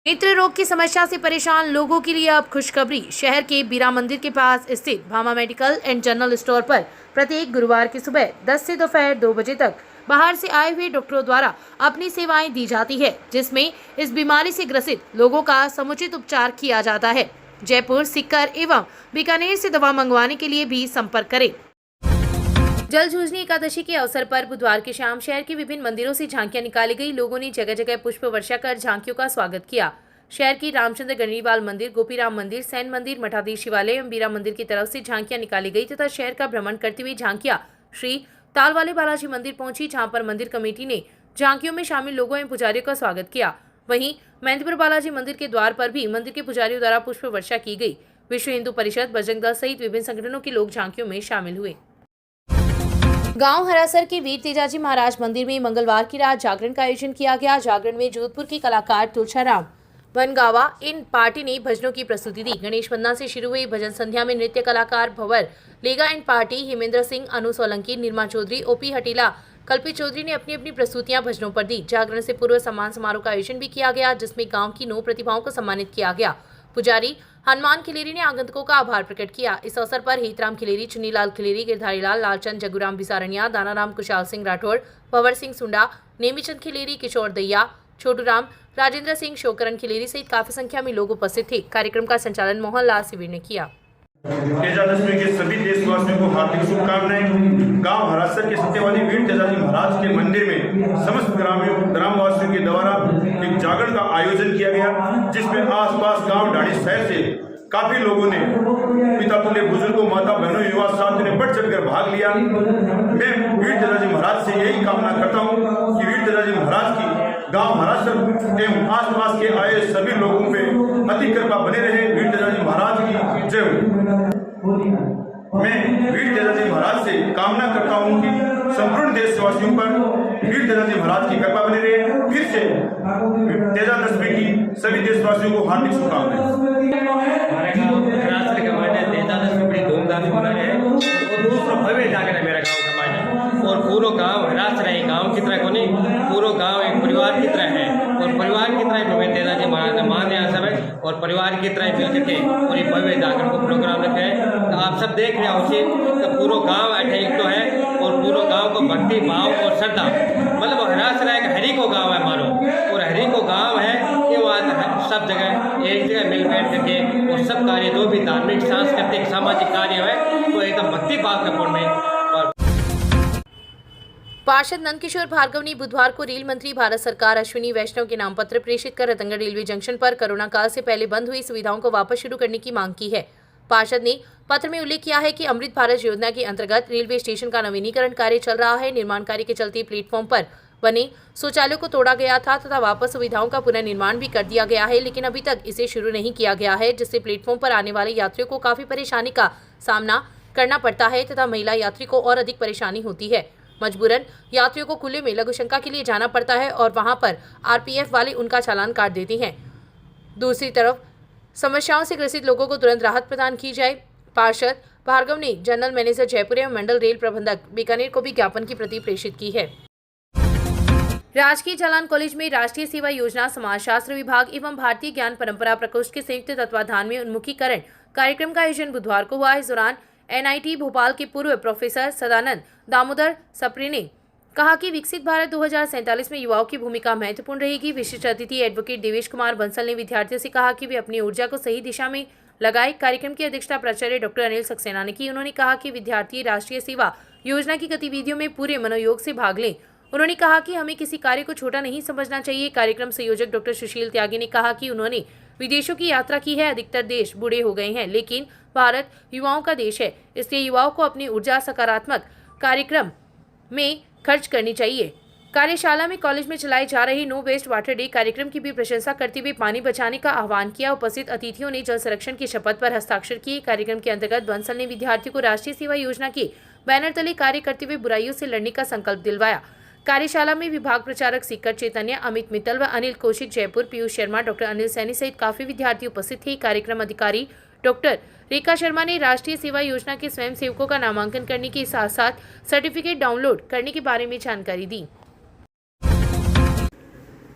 नेत्र रोग की समस्या से परेशान लोगों के लिए अब खुशखबरी। शहर के बीरा मंदिर के पास स्थित Bhama medical and general store पर प्रत्येक गुरुवार की सुबह 10 से दोपहर 2 बजे तक बाहर से आए हुए डॉक्टरों द्वारा अपनी सेवाएं दी जाती है, जिसमें इस बीमारी से ग्रसित लोगों का समुचित उपचार किया जाता है। जयपुर, सीकर एवं बीकानेर से दवा मंगवाने के लिए भी संपर्क करें। जल झूलनी एकादशी के अवसर पर बुधवार की शाम शहर के विभिन्न मंदिरों से झांकियां निकाली गई। लोगों ने जगह जगह पुष्प वर्षा कर झांकियों का स्वागत किया। शहर की रामचंद्र गणरीवाल मंदिर, गोपीराम मंदिर, सैन मंदिर, मठाधीश शिवालय एवं बीरा मंदिर की तरफ से झांकियां निकाली गई तथा शहर का भ्रमण करती हुई झांकियां श्री तालवाले बालाजी मंदिर पहुंची, जहां पर मंदिर कमेटी ने झांकियों में शामिल लोगों एवं पुजारियों का स्वागत किया। वहीं मेहंदीपुर बालाजी मंदिर के द्वार पर भी मंदिर के पुजारियों द्वारा पुष्प वर्षा की गई। विश्व हिंदू परिषद, बजरंग दल सहित विभिन्न संगठनों के लोग झांकियों में शामिल हुए। गांव हरासर के वीर तेजाजी महाराज मंदिर में मंगलवार की रात जागरण का आयोजन किया गया। जागरण में जोधपुर के कलाकार तुलसाराम बनगावा इन पार्टी ने भजनों की प्रस्तुति दी। गणेश वंदना से शुरू हुई भजन संध्या में नृत्य कलाकार Bhanwar Lega and party, Hemendra Singh, Anu Solanki, Nirma Chaudhary, OP Hatila, Kalpit Chaudhary ने अपनी अपनी प्रस्तुतियां भजनों पर दी। जागरण से पूर्व सम्मान समारोह का आयोजन भी किया गया, जिसमें गांव की 9 प्रतिभाओं को सम्मानित किया गया। पुजारी हनुमान खिलेरी ने आगंतुकों का आभार प्रकट किया। इस अवसर पर हेतराम खिलेरी, चुन्नीलाल खिलेरी, गिरधारी लाल, लालचंद, जगुराम बिसारनिया, दानाराम, कुशाल सिंह राठौड़, भंवर सिंह सुंडा, नेमीचंद खिलेरी, किशोर दैया, छोटूराम, राजेंद्र सिंह, शोकरन खिलेरी सहित काफी संख्या में लोग उपस्थित थे। कार्यक्रम का संचालन मोहन लाल सिविर ने किया। तेजादशमी के सभी देशवासियों को हार्दिक शुभकामनाएं। गांव हरासर के सत्यवादी वीर तेजाजी महाराज के मंदिर में समस्त ग्रामवासियों के द्वारा एक जागरण का आयोजन किया गया, जिसमें आसपास गांव डाड़ी शहर से काफी लोगों ने पिता तुल्य बुजुर्गों, माता बहनों, युवा साथियों ने बढ़ चढ़कर भाग लिया। मैं वीर तेजाजी महाराज से यही कामना करता हूँ कि वीर तेजाजी महाराज की गांव हरासर एवं आसपास के आए सभी लोगों पे अति कृपा बने रहे। वीर तेजाजी महाराज की जय हो। मैं वीर तेजाजी महाराज से कामना करता हूं कि संपूर्ण देशवासियों पर वीर तेजाजी महाराज की कृपा बनी रहे। फिर से तेजादशमी की सभी देशवासियों को हार्दिक शुभकामनाएं। हमारे गाँव हरासर के मायने तेजादशमी बड़ी धूमधाम से मना है और दूसरा भव्य जागरण है मेरा गाँव का मायने। और पूरा गाँव हरासर है, गाँव की तरह को नहीं, पूरा गाँव एक परिवार की तरह है और परिवार की तरह भव्य तेजाजी महाराज ने मान दिया सब है और परिवार की तरह मिलकर के और ये भव्य जागरण को प्रोग्राम रखे है। तो आप सब देख रहे हो उसे तो पूरा गाँव एक तो है और पूरा गाँव को भक्ति भाव और श्रद्धा, मतलब हरासर एक हरि को गाँव है मानो, और हरि को गाँव है कि वो सब जगह एक जगह मिल बैठ करके और सब कार्य जो भी धार्मिक, सांस्कृतिक, सामाजिक कार्य है वो एकदम भक्ति भाव के पूर्ण में। पार्षद नंदकिशोर भार्गव ने बुधवार को रेल मंत्री भारत सरकार अश्विनी वैष्णव के नाम पत्र प्रेषित कर रतनगढ़ रेलवे जंक्शन पर कोरोना काल से पहले बंद हुई सुविधाओं को वापस शुरू करने की मांग की है। पार्षद ने पत्र में उल्लेख किया है कि अमृत भारत योजना के अंतर्गत रेलवे स्टेशन का नवीनीकरण कार्य चल रहा है। निर्माण कार्य के चलते प्लेटफॉर्म पर बने शौचालयों को तोड़ा गया था तथा वापस सुविधाओं का पुनर्निर्माण भी कर दिया गया है, लेकिन अभी तक इसे शुरू नहीं किया गया है, जिससे प्लेटफॉर्म पर आने वाले यात्रियों को काफी परेशानी का सामना करना पड़ता है तथा महिला यात्री को और अधिक परेशानी होती है। मजबूरन यात्रियों को खुले में लघु शंका के लिए जाना पड़ता है और वहां पर आरपीएफ वाले उनका चालान काट देते हैं। दूसरी तरफ समस्याओं से ग्रसित लोगों को तुरंत राहत प्रदान की जाए। पार्षद भार्गव ने जनरल मैनेजर जयपुर एवं मंडल रेल प्रबंधक बीकानेर को भी ज्ञापन की प्रति प्रेषित की है। राजकीय जालान कॉलेज में राष्ट्रीय सेवा योजना, समाजशास्त्र विभाग एवं भारतीय ज्ञान परंपरा प्रकोष्ठ के संयुक्त तत्वाधान में उन्मुखीकरण कार्यक्रम का आयोजन बुधवार को हुआ। इस दौरान एनआईटी भोपाल के पूर्व प्रोफेसर सदानंद दामोदर सप्रे ने कहा कि विकसित भारत 2047 में युवाओं की भूमिका महत्वपूर्ण रहेगी। विशिष्ट अतिथि एडवोकेट देवेश कुमार बंसल ने विद्यार्थियों से कहा कि वे अपनी ऊर्जा को सही दिशा में लगाए। कार्यक्रम की अध्यक्षता प्राचार्य डॉक्टर अनिल सक्सेना ने की। उन्होंने कहा कि विद्यार्थी राष्ट्रीय सेवा योजना की गतिविधियों में पूरे मनोयोग से भाग लें। उन्होंने कहा कि हमें किसी कार्य को छोटा नहीं समझना चाहिए। कार्यक्रम संयोजक डॉक्टर सुशील त्यागी ने कहा कि उन्होंने विदेशों की यात्रा की है। अधिकतर देश बूढ़े हो गए हैं, लेकिन भारत युवाओं का देश है, इसलिए युवाओं को अपनी ऊर्जा सकारात्मक कार्यक्रम में खर्च करनी चाहिए। कार्यशाला में कॉलेज में चलाए जा रहे नो वेस्ट वाटर डे कार्यक्रम की भी प्रशंसा करते हुए पानी बचाने का आह्वान किया। उपस्थित अतिथियों ने जल संरक्षण की शपथ पर हस्ताक्षर किए। कार्यक्रम के अंतर्गत बंसल ने विद्यार्थियों को राष्ट्रीय सेवा योजना के बैनर तले कार्य करते हुए बुराइयों से लड़ने का संकल्प दिलवाया। कार्यशाला में विभाग प्रचारक सीकर चैतन्य, अमित मित्तल व अनिल कौशिक जयपुर, पीयूष शर्मा, डॉक्टर अनिल सैनी सहित काफी विद्यार्थी उपस्थित थे। कार्यक्रम अधिकारी डॉक्टर रेखा शर्मा ने राष्ट्रीय सेवा योजना के स्वयं सेवकों का नामांकन करने के साथ साथ सर्टिफिकेट डाउनलोड करने के बारे में जानकारी दी।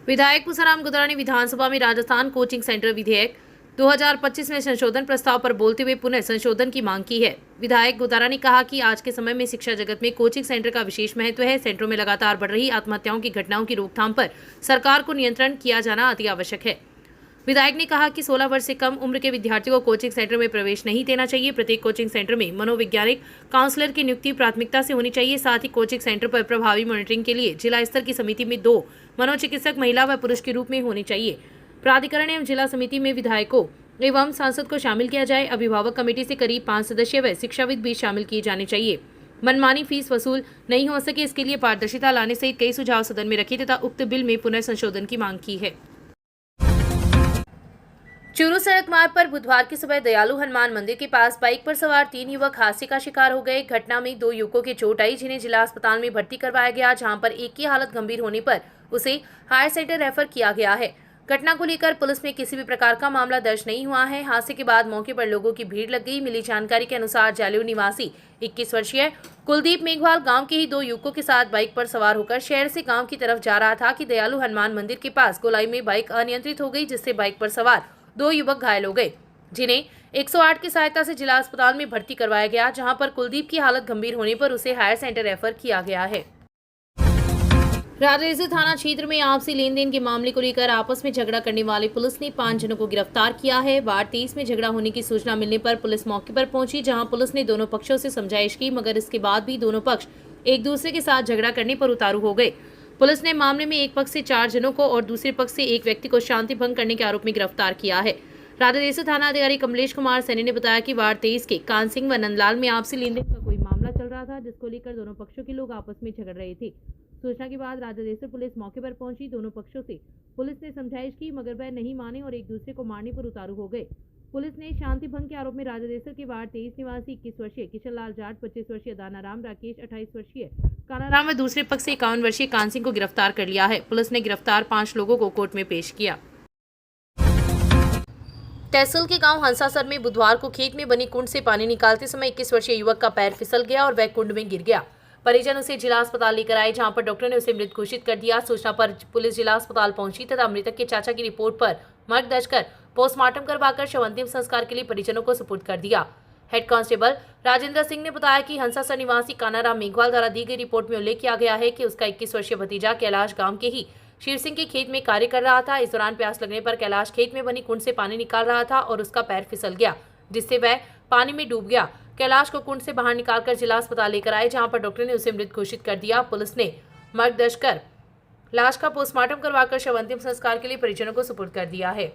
विधायक पुसाराम गुदरा ने विधानसभा में राजस्थान कोचिंग सेंटर विधेयक 2025 में संशोधन प्रस्ताव पर बोलते हुए पुनः संशोधन की मांग की है। विधायक गुदरा ने कहा कि आज के समय में शिक्षा जगत में कोचिंग सेंटर का विशेष महत्व है। सेंटरों में लगातार बढ़ रही आत्महत्याओं की घटनाओं की रोकथाम पर सरकार को नियंत्रण किया जाना अति आवश्यक है। विधायक ने कहा कि 16 वर्ष से कम उम्र के विद्यार्थियों को कोचिंग सेंटर में प्रवेश नहीं देना चाहिए। प्रत्येक कोचिंग सेंटर में मनोवैज्ञानिक काउंसलर की नियुक्ति प्राथमिकता से होनी चाहिए। साथ ही कोचिंग सेंटर पर प्रभावी मॉनिटरिंग के लिए जिला स्तर की समिति में 2 मनोचिकित्सक महिला व पुरुष के रूप में होनी चाहिए। प्राधिकरण एवं जिला समिति में विधायकों एवं सांसद को शामिल किया जाए। अभिभावक कमेटी से करीब 5 सदस्य व शिक्षाविद भी शामिल किए जाने चाहिए। मनमानी फीस वसूल नहीं हो सके, इसके लिए पारदर्शिता लाने सहित कई सुझाव सदन में रखे तथा उक्त बिल में पुनः संशोधन की मांग की है। चूरू सड़क मार्ग पर बुधवार की सुबह दयालु हनुमान मंदिर के पास बाइक पर सवार 3 युवक हादसे का शिकार हो गए। घटना में 2 युवकों की चोट आई, जिन्हें जिला अस्पताल में भर्ती करवाया गया, जहां पर एक की हालत गंभीर होने पर उसे हायर सेंटर रेफर किया गया है। घटना को लेकर पुलिस में किसी भी प्रकार का मामला दर्ज नहीं हुआ है। हादसे के बाद मौके पर लोगों की भीड़ लग गई। मिली जानकारी के अनुसार जालियो निवासी 21 वर्षीय कुलदीप मेघवाल गांव के ही 2 युवकों के साथ बाइक पर सवार होकर शहर से गांव की तरफ जा रहा था कि दयालु हनुमान मंदिर के पास गोलाई में बाइक अनियंत्रित हो गई, जिससे बाइक पर सवार 2 युवक घायल हो गए, जिन्हें 108 की सहायता से जिला अस्पताल में भर्ती करवाया गया, जहां पर कुलदीप की हालत गंभीर होने पर उसे हायर सेंटर रेफर किया गया है। राजदेसर थाना क्षेत्र में आपसी लेन देन के मामले को लेकर आपस में झगड़ा करने वाले पुलिस ने 5 जनों को गिरफ्तार किया है। वार्ड 23 में झगड़ा होने की सूचना मिलने पर पुलिस मौके पर पहुंची, जहां पुलिस ने दोनों पक्षों से समझाइश की, मगर इसके बाद भी दोनों पक्ष एक दूसरे के साथ झगड़ा करने पर उतारू हो गए। पुलिस ने मामले में एक पक्ष से 4 जनों को और दूसरे पक्ष से एक व्यक्ति को शांति भंग करने के आरोप में गिरफ्तार किया है। राजदेसर थाना अधिकारी कमलेश कुमार सैनी ने बताया कि वार्ड 23 के कान सिंह व नंदलाल में आपसी लेन देन का कोई मामला चल रहा था, जिसको लेकर दोनों पक्षों के लोग आपस में झगड़ रहे थे। सूचना के बाद राजदेसर पुलिस मौके पर पहुंची। दोनों पक्षों से पुलिस ने समझाइश की, मगर वह नहीं माने और एक दूसरे को मारने पर उतारू हो गए। पुलिस ने शांति भंग के आरोप में राजदेसर के वार्ड 23 निवासी 21 वर्षीय किशन लाल जाट, 25 वर्षीय दानाराम राकेश, 28 वर्षीय कानाराम व दूसरे पक्ष से 51 वर्षीय कान सिंह को गिरफ्तार कर लिया है। पुलिस ने गिरफ्तार 5 लोगों को कोर्ट में पेश किया। तहसील के गांव हंसासर में बुधवार को खेत में बनी कुंड से पानी निकालते समय 21 वर्षीय युवक का पैर फिसल गया और वह कुंड में गिर गया। परिजन उसे जिला अस्पताल लेकर आए, जहां पर डॉक्टर ने उसे मृत घोषित कर दिया। सूचना पर पुलिस जिला अस्पताल पहुंची तथा मृतक के चाचा की रिपोर्ट पर मर्ग दर्ज कर पोस्टमार्टम करवाकर शव अंतिम संस्कार के लिए परिजनों को सुपुर्द कर दिया। हेड कांस्टेबल राजेंद्र सिंह ने बताया कि हंसासर निवासी कानाराम मेघवाल द्वारा दी गई रिपोर्ट में उल्लेख किया गया है कि उसका 21 वर्षीय भतीजा कैलाश गांव के ही शिव सिंह के खेत में कार्य कर रहा था। इस दौरान प्यास लगने पर कैलाश खेत में बनी कुंड से पानी निकाल रहा था और उसका पैर फिसल गया, जिससे वह पानी में डूब गया। कैलाश को कुंड से बाहर निकालकर जिला अस्पताल लेकर आए, जहां पर डॉक्टर ने उसे मृत घोषित कर दिया। पुलिस ने मर्ग दर्ज कर लाश का पोस्टमार्टम करवाकर शव अंतिम संस्कार के लिए परिजनों को सुपुर्द कर दिया है।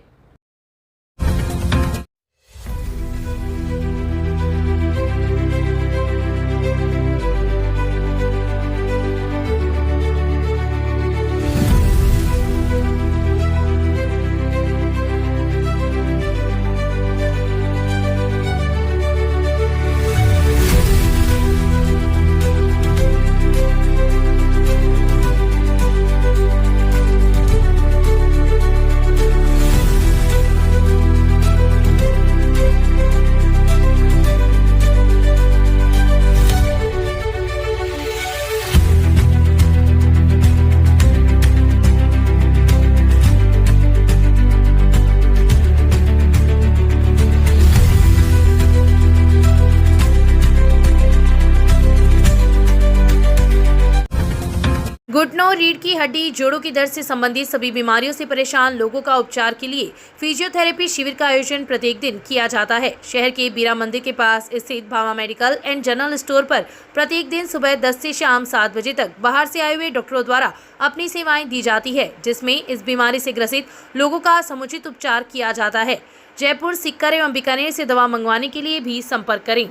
घुटनों, रीढ़ की हड्डी, जोड़ों की दर्द से संबंधित सभी बीमारियों से परेशान लोगों का उपचार के लिए फिजियोथेरेपी शिविर का आयोजन प्रत्येक दिन किया जाता है। शहर के बीरा मंदिर के पास स्थित भावा मेडिकल एंड जनरल स्टोर पर प्रत्येक दिन सुबह 10 से शाम 7 बजे तक बाहर से आए हुए डॉक्टरों द्वारा अपनी सेवाएं दी जाती है, जिसमें इस बीमारी से ग्रसित लोगों का समुचित उपचार किया जाता है। जयपुर, सीकर एवं बीकानेर से दवा मंगवाने के लिए भी संपर्क करें।